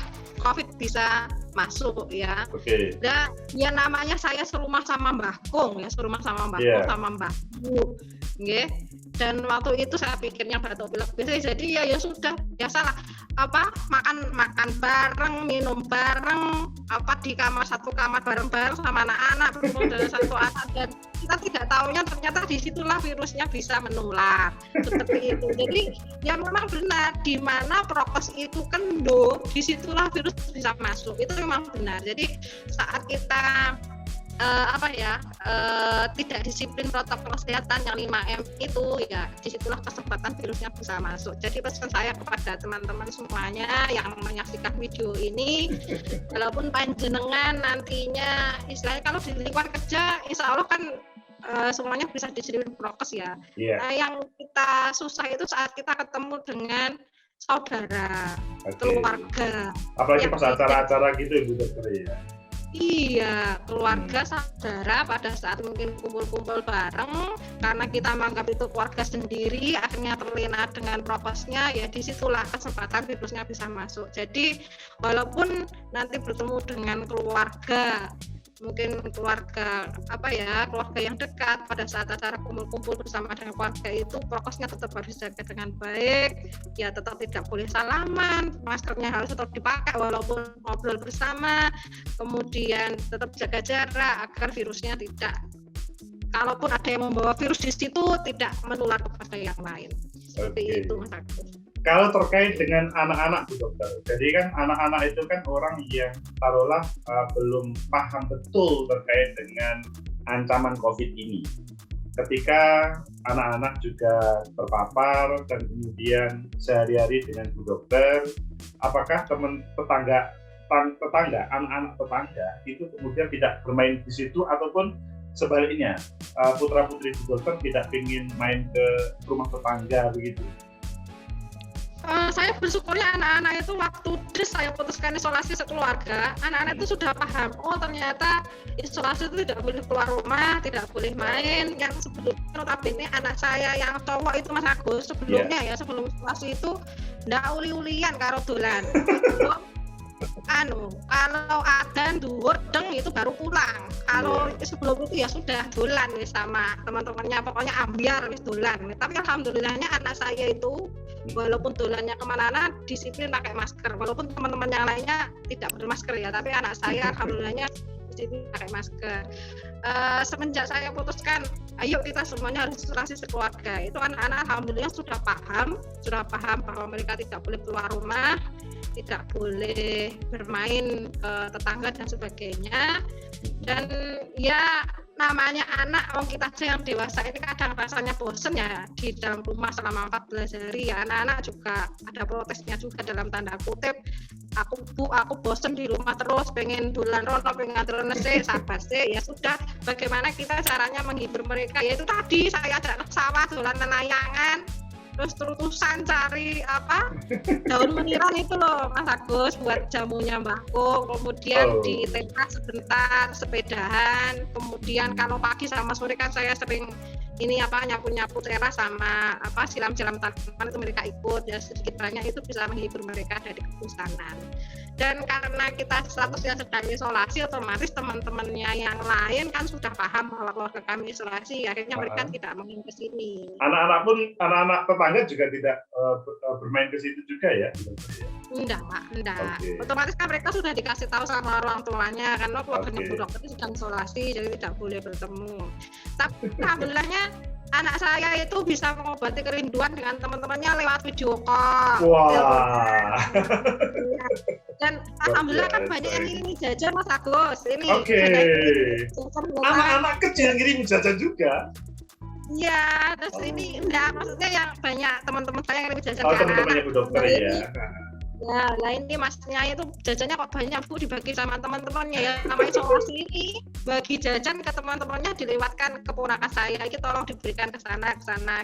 COVID bisa masuk ya. Oke. Dan ya namanya saya serumah sama Mbah Kong ya, sama Mbah Bu. Nggih. Dan waktu itu saya pikirnya batuk pilek biasa, jadi ya sudah biasalah makan bareng, minum bareng, di satu kamar bareng-bareng sama anak-anak, berkumpul dalam satu atap, dan kita tidak tahunya ternyata disitulah virusnya bisa menular seperti itu. Jadi ya memang benar, di mana prokes itu kendor, disitulah virus bisa masuk, itu memang benar. Jadi saat kita tidak disiplin protokol kesehatan yang 5M itu, ya disitulah kesempatan virusnya bisa masuk. Jadi pesan saya kepada teman-teman semuanya yang menyaksikan video ini, walaupun panjenengan nantinya istilahnya kalau di lingkungan kerja insya Allah kan semuanya bisa disiplin prokes ya. Nah, yang kita susah itu saat kita ketemu dengan saudara, keluarga. Apalagi pas acara-acara gitu, Ibu Dokter ya. Iya, keluarga saudara pada saat mungkin kumpul-kumpul bareng, karena kita menganggap itu keluarga sendiri, akhirnya terlena dengan prokesnya, ya disitulah kesempatan virusnya bisa masuk. Jadi walaupun nanti bertemu dengan keluarga, mungkin keluarga keluarga yang dekat, pada saat acara kumpul-kumpul bersama dengan keluarga itu prokesnya tetap harus dijaga dengan baik, ya tetap tidak boleh salaman, maskernya harus tetap dipakai walaupun ngobrol bersama, kemudian tetap jaga jarak agar virusnya tidak, kalaupun ada yang membawa virus di situ, tidak menular kepada yang lain. Seperti itu, Mas Agus. Kalau terkait dengan anak-anak, Bu Dokter, jadi kan anak-anak itu kan orang yang taruhlah belum paham betul terkait dengan ancaman COVID ini. Ketika anak-anak juga terpapar dan kemudian sehari-hari dengan Bu Dokter, apakah tetangga, anak-anak tetangga itu kemudian tidak bermain di situ ataupun sebaliknya, putra-putri Bu Dokter tidak ingin main ke rumah tetangga begitu? Saya bersyukurnya anak-anak itu waktu saya putuskan isolasi sekeluarga, anak-anak itu sudah paham, oh ternyata isolasi itu tidak boleh keluar rumah, tidak boleh main. Yang sebelumnya notabene anak saya yang cowok itu Mas Agus, sebelumnya ya sebelum isolasi itu ndak uli-ulian karo dolan. Kalau adzan duhur deng itu baru pulang. Kalau sebelum itu ya sudah dolan wis sama teman-temannya, pokoknya ambiar wis dolan. Tapi alhamdulillahnya anak saya itu walaupun dolannya kemana-mana disiplin pakai masker. Walaupun teman-teman yang lainnya tidak bermasker ya, tapi anak saya alhamdulillahnya disiplin pakai masker. Semenjak saya putuskan, ayo kita semuanya harus isolasi sekeluarga, itu anak-anak alhamdulillah sudah paham bahwa mereka tidak boleh keluar rumah, tidak boleh bermain ke tetangga dan sebagainya. Dan ya namanya anak, orang kita aja yang dewasa ini kadang rasanya bosen ya di dalam rumah selama 14 hari ya. Anak-anak juga ada protesnya juga dalam tanda kutip, aku bosen di rumah terus, pengen dolan rono, pengen dolan nese, sabar sih. Ya sudah, bagaimana kita caranya menghibur mereka, yaitu tadi saya ajak ke sawah dolan nenayangan, terus terusan cari daun meniran itu loh Mas Agus buat jamunya mbahku, kemudian di teras sebentar sepedahan, kemudian kalau pagi sama sore kan saya sering nyapu-nyapu teras sama siram-siram tanaman, itu mereka ikut, ya sedikit banyak itu bisa menghibur mereka dari kebosanan. Dan karena kita statusnya sedang isolasi, otomatis teman-temannya yang lain kan sudah paham bahwa keluarga kami isolasi, akhirnya mereka tidak main ke sini. Anak-anak tetangga juga tidak bermain ke situ juga ya? Enggak, Pak, enggak. Okay. Otomatis kan mereka sudah dikasih tahu sama orang tuanya, karena keluarganya Bu Dokter itu sedang isolasi, jadi tidak boleh bertemu. Tapi alhamdulillahnya anak saya itu bisa mengobati kerinduan dengan teman-temannya lewat video call. Wah. Dan alhamdulillah kan banyak yang ngirim jajan Mas Agus. Ini. Oke. Anak-anak kecil ngirim jajan juga. Iya, terus ini enggak, maksudnya yang banyak teman-teman saya yang ngirim jajan ke teman-temannya Bu Dokter ya. Ya, lain ini masnya itu jajannya kok banyak Bu, dibagi sama teman-temannya ya. Namanya isolasi ini bagi jajan ke teman-temannya, dilewatkan ke ponakan saya, ini tolong diberikan ke sana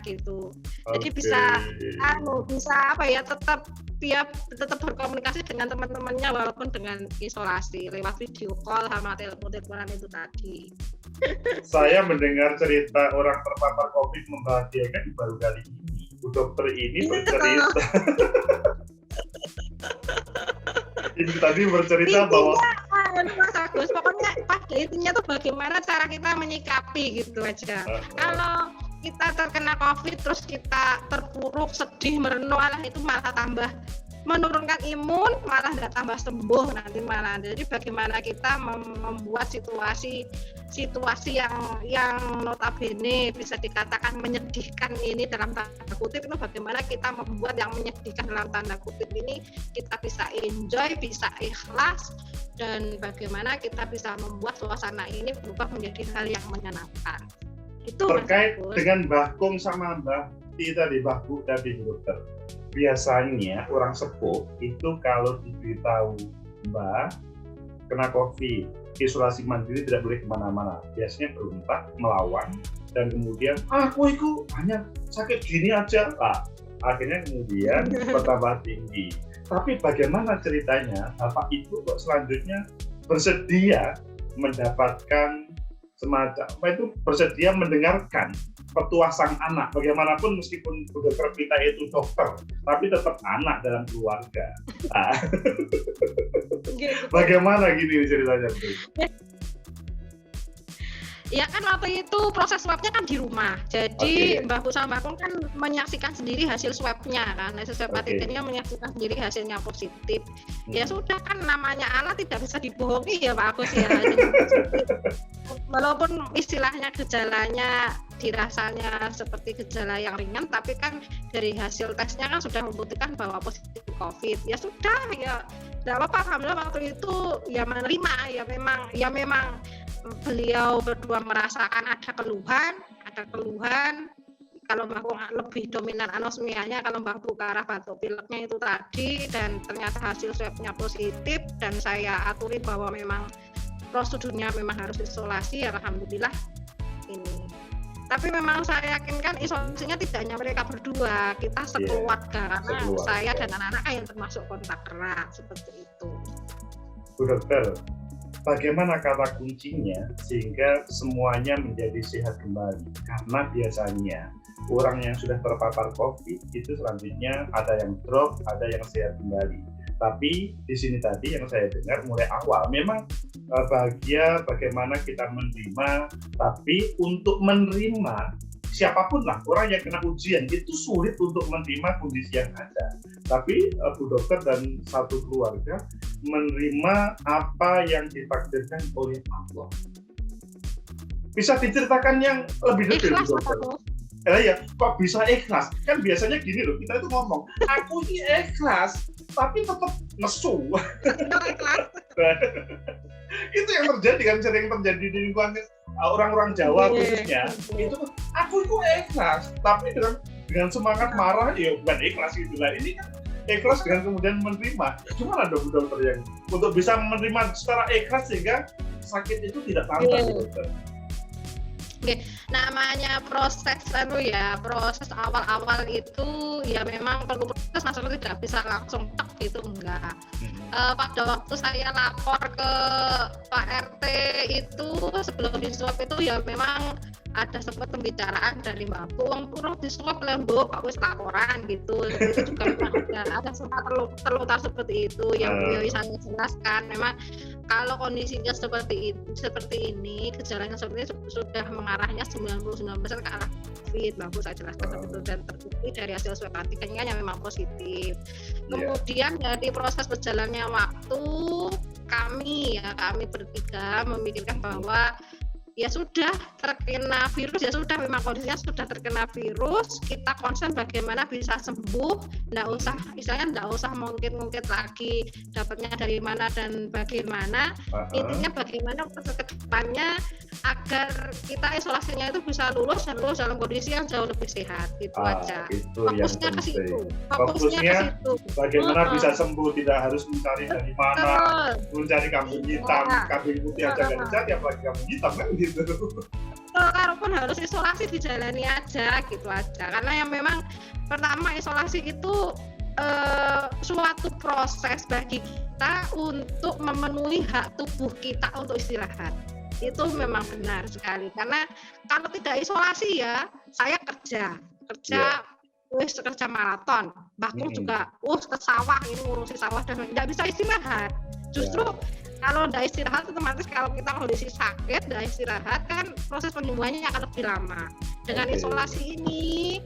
gitu. Jadi bisa tetap berkomunikasi dengan teman-temannya walaupun dengan isolasi lewat video call sama telepon-teleponan itu tadi. Saya mendengar cerita orang terpapar COVID membahagiakan baru kali ini. Bu Dokter ini bercerita. Ini tadi bercerita bahwa Mas Agus, pokoknya pada intinya tuh bagaimana cara kita menyikapi gitu aja. Kalau kita terkena COVID terus kita terpuruk, sedih, merenung, itu malah tambah menurunkan imun, malah nggak tambah sembuh nanti malah. Jadi bagaimana kita membuat situasi yang notabene bisa dikatakan menyedihkan ini dalam tanda kutip, itu bagaimana kita membuat yang menyedihkan dalam tanda kutip ini kita bisa enjoy, bisa ikhlas, dan bagaimana kita bisa membuat suasana ini berubah menjadi hal yang menyenangkan. Itu terkait dengan Mbah Kung sama Mbah Ti tadi, Mbah Bu tadi Bu Dokter. Biasanya orang sepuh itu kalau diberitahu Mbak kena COVID, isolasi mandiri tidak boleh kemana-mana, biasanya berontak, melawan, dan kemudian aku itu hanya sakit gini aja Pak. Akhirnya kemudian bertambah tinggi. Tapi bagaimana ceritanya Bapak Ibu kok selanjutnya bersedia mendapatkan semacam apa itu, bersedia mendengarkan petua sang anak. Bagaimanapun meskipun dokter kita itu dokter, tapi tetap anak dalam keluarga. Nah, bagaimana gini ceritanya? Ya kan waktu itu proses swabnya kan di rumah, jadi Mbak Bu sama Mbak Kun kan menyaksikan sendiri hasil swabnya kan, hasil swab antigennya menyaksikan sendiri hasilnya positif. Ya sudah kan, namanya anak tidak bisa dibohongi ya Pak Agus ya. Walaupun istilahnya gejalanya dirasanya seperti gejala yang ringan, tapi kan dari hasil tesnya kan sudah membuktikan bahwa positif COVID. Ya sudah, ya tidak apa-apa. Alhamdulillah waktu itu ya menerima, ya memang beliau berdua merasakan ada keluhan. Kalau Mbak Bu lebih dominan anosmianya, kalau Mbak Bu ke arah batuk pileknya itu tadi, dan ternyata hasil swabnya positif, dan saya aturi bahwa memang prosedurnya memang harus isolasi, ya alhamdulillah ini. Tapi memang saya yakinkan isolasinya tidak hanya mereka berdua, kita sekeluarga, karena saya dan anak-anak yang termasuk kontak erat seperti itu. Bu Dokter, bagaimana kata kuncinya sehingga semuanya menjadi sehat kembali? Karena biasanya orang yang sudah terpapar COVID itu selanjutnya ada yang drop, ada yang sehat kembali. Tapi di sini tadi yang saya dengar mulai awal memang bahagia bagaimana kita menerima, tapi untuk menerima siapapun lah orang yang kena ujian itu sulit untuk menerima kondisi yang ada. Tapi Bu Dokter dan satu keluarga menerima apa yang ditakdirkan oleh Allah. Bisa diceritakan yang lebih detail Bu Dokter? Ya, kok bisa ikhlas? Kan biasanya gini loh, kita itu ngomong, aku ini ikhlas, tapi tetap nesu. Itu yang terjadi kan, sering terjadi di lingkungan orang-orang Jawa khususnya. Itu aku itu ikhlas, tapi dengan semangat marah, ya bukan ikhlas gitu lah. Ini kan ikhlas dengan kemudian menerima. Gimana dong Bu Dokter yang untuk bisa menerima secara ikhlas sehingga sakit itu tidak tampak Bu Dokter? Oke, namanya proses proses awal-awal itu ya memang perlu proses, masalah tidak bisa langsung tek gitu, enggak. Pada waktu saya lapor ke Pak RT itu sebelum disuap itu ya memang ada sempat pembicaraan dari Mbak Bu, perlu disuap lembut, Pak wis laporan gitu. Itu juga memang ada sempat terlutar seperti itu yang beliau bisa jelaskan. Memang kalau kondisinya seperti ini, gejalanya seperti ini sudah mengarahnya 99% ke arah COVID. Mbak Bu saya jelaskan seperti itu, dan terbukti dari hasil swab antigennya yang memang positif. Kemudian dari proses berjalannya waktu, kami bertiga memikirkan bahwa ya sudah terkena virus, ya sudah memang kondisinya sudah terkena virus, kita concern bagaimana bisa sembuh, nggak usah mungkin lagi dapatnya dari mana dan bagaimana. Intinya bagaimana ke depannya agar kita isolasinya itu bisa lulus dalam kondisi yang jauh lebih sehat, gitu aja. Fokusnya ke situ. Bagaimana bisa sembuh, tidak harus mencari dari mana, mencari kambing hitam, kambing putih aja nggak bisa, apalagi kambing hitam kan gitu. Kalaupun harus isolasi dijalani aja, gitu aja. Karena yang memang pertama isolasi itu suatu proses bagi kita untuk memenuhi hak tubuh kita untuk istirahat. Itu memang benar sekali. Karena kalau tidak isolasi ya saya kerja maraton, bahkan juga ke sawah, ini ngurusi sawah dan tidak bisa istirahat. Justru kalau tidak istirahat, otomatis kalau kita kondisi sakit, tidak istirahat kan proses penyembuhannya akan lebih lama. Dengan isolasi ini,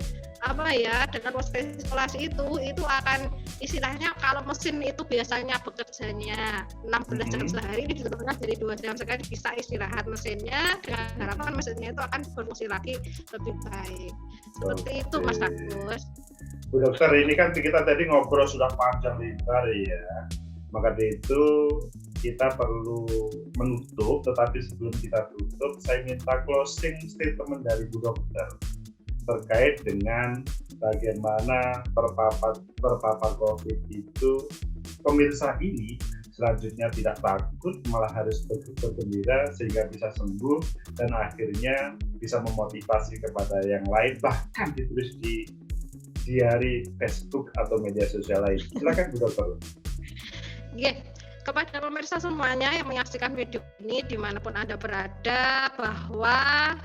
dengan proses isolasi itu akan istilahnya kalau mesin itu biasanya bekerjanya 16 jam sehari, ini diturunkan jadi 2 jam sekali, bisa istirahat mesinnya, dengan harapan mesinnya itu akan berfungsi lagi lebih baik. Seperti itu Mas Agus. Bu Dokter, ini kan kita tadi ngobrol sudah panjang lebar ya. Maka dari itu kita perlu menutup, tetapi sebelum kita tutup, saya minta closing statement dari Bu Dokter terkait dengan bagaimana terpapar COVID itu pemirsa ini selanjutnya tidak takut, malah harus bergembira sehingga bisa sembuh dan akhirnya bisa memotivasi kepada yang lain, bahkan ditulis di diari Facebook atau media sosial lain. Silakan Bu Dokter. kepada pemirsa semuanya yang menyaksikan video ini dimanapun Anda berada, bahwa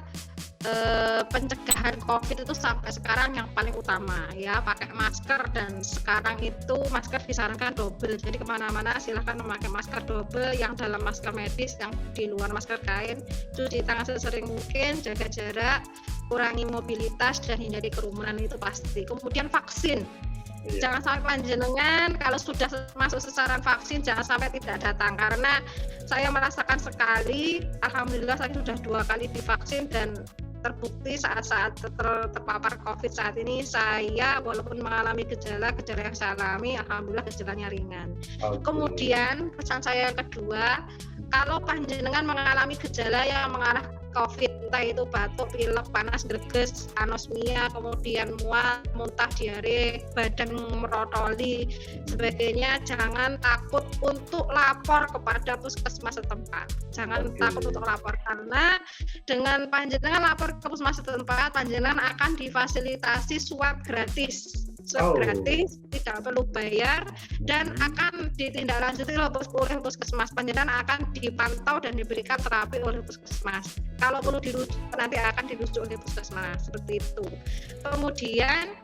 pencegahan COVID itu sampai sekarang yang paling utama ya, pakai masker, dan sekarang itu masker disarankan double, jadi kemana-mana silahkan memakai masker double, yang dalam masker medis, yang di luar masker kain, cuci tangan sesering mungkin, jaga jarak, kurangi mobilitas, dan hindari kerumunan, itu pasti. Kemudian vaksin. Jangan sampai panjenengan kalau sudah masuk sasaran vaksin jangan sampai tidak datang, karena saya merasakan sekali, alhamdulillah saya sudah 2 kali divaksin dan terbukti saat-saat terpapar COVID saat ini saya walaupun mengalami gejala yang saya alami, alhamdulillah gejalanya ringan. Kemudian pesan saya yang kedua, kalau panjenengan mengalami gejala yang mengarah COVID, entah itu batuk, pilek, panas, greges, anosmia, kemudian mual, muntah, diare, badan merotoli, sebagainya, jangan takut untuk lapor kepada puskesmas setempat. Jangan takut untuk lapor, karena dengan panjenengan lapor ke puskesmas setempat, panjenengan akan difasilitasi swab gratis. Gratis, tidak perlu bayar, dan akan ditindaklanjuti oleh puskesmas. Panjenengan akan dipantau dan diberikan terapi oleh puskesmas. Kalau perlu dirujuk, nanti akan dirujuk oleh puskesmas, seperti itu. Kemudian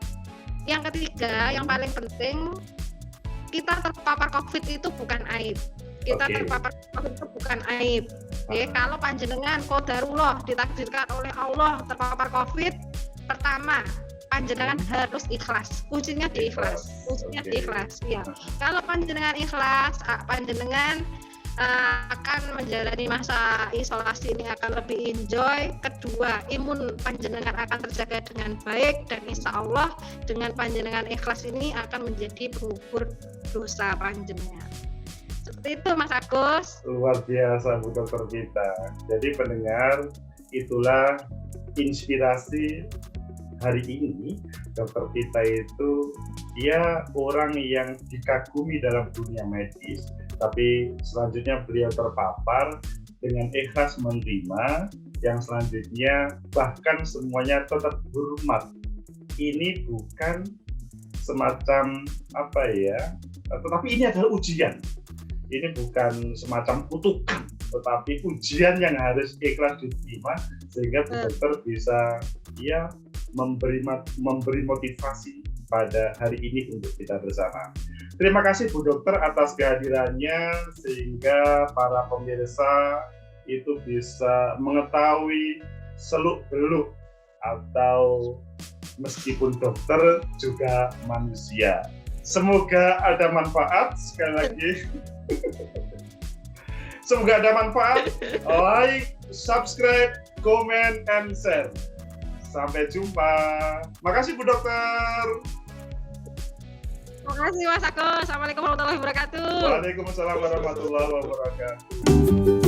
yang ketiga, yang paling penting, kita terpapar COVID itu bukan aib. Terpapar COVID itu bukan aib. Kalau panjenengan qadarullah ditakdirkan oleh Allah terpapar COVID, pertama, panjenengan harus ikhlas. Kuncinya di ikhlas. Ya. Kalau panjenengan ikhlas, panjenengan akan menjalani masa isolasi ini akan lebih enjoy. Kedua, imun panjenengan akan terjaga dengan baik, dan insya Allah dengan panjenengan ikhlas ini akan menjadi pengukur dosa panjenengan. Seperti itu Mas Agus. Luar biasa Bu Dokter Pita. Jadi pendengar, itulah inspirasi hari ini. Dokter Pita itu dia orang yang dikagumi dalam dunia medis, tapi selanjutnya beliau terpapar dengan ikhlas menerima, yang selanjutnya bahkan semuanya tetap hormat. Ini bukan semacam tetapi ini adalah ujian. Ini bukan semacam kutukan, tetapi ujian yang harus ikhlas diterima, sehingga Bu Dokter bisa memberi motivasi pada hari ini untuk kita bersama. Terima kasih Bu Dokter atas kehadirannya, sehingga para pemirsa itu bisa mengetahui seluk-beluk, atau meskipun dokter juga manusia. Semoga ada manfaat, sekali lagi. Semoga ada manfaat. Like, subscribe, comment, and share. Sampai jumpa. Makasih Bu Dokter. Terima kasih Mas Agus. Assalamualaikum warahmatullahi wabarakatuh. Waalaikumsalam warahmatullahi wabarakatuh.